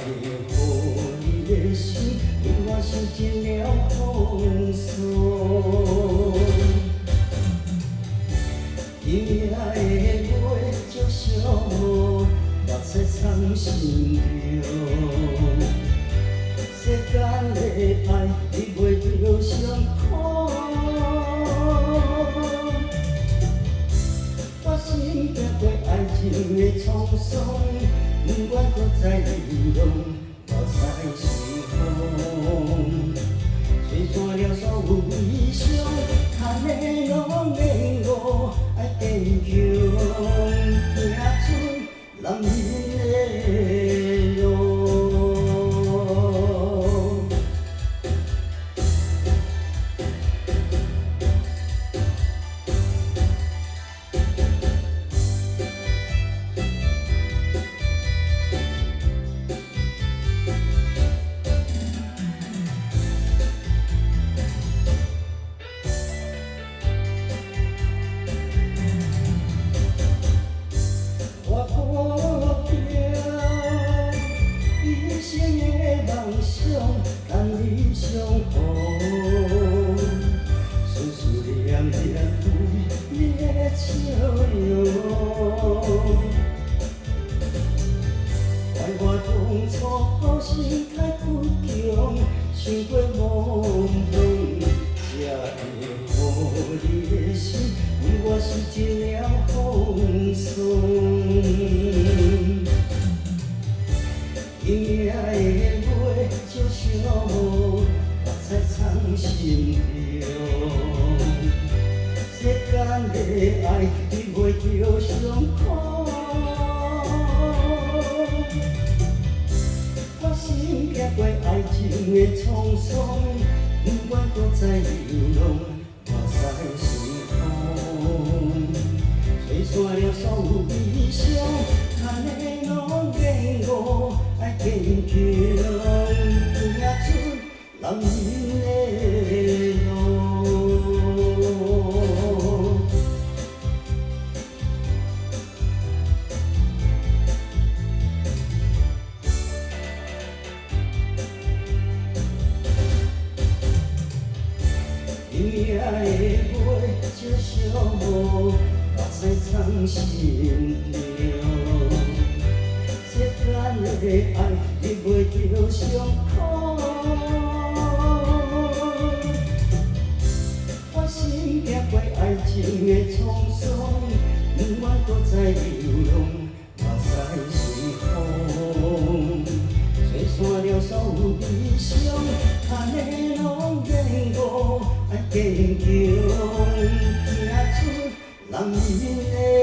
予你的心，为我受尽了风霜。今夜的月照烧无，目屎藏心中。世间的爱，你袂着伤苦。我心行过爱情的沧桑，不愿搁再流浪，目屎随风。吹散了所有悲伤，叹的拢免我爱坚强，行出男人的路。但你相逢，思思念念对你的笑容。怪我当初好心太倔强，想过懵懂，才会予你的心为我受尽了风霜。今夜的月照烧无，目屎藏心中。世间的爱，你袂着伤苦。我心行过爱情的沧桑，不愿搁再流浪，目屎随风。吹散了所有悲伤，叹的拢免我。爱坚强，行出男人的路。今夜的月照烧无，目屎藏心中。世间的爱，你袂着伤苦。我心行过爱情的沧桑，不愿搁再流浪，目屎随风。吹散了所有悲伤，叹的拢免我爱坚强，行出男人的。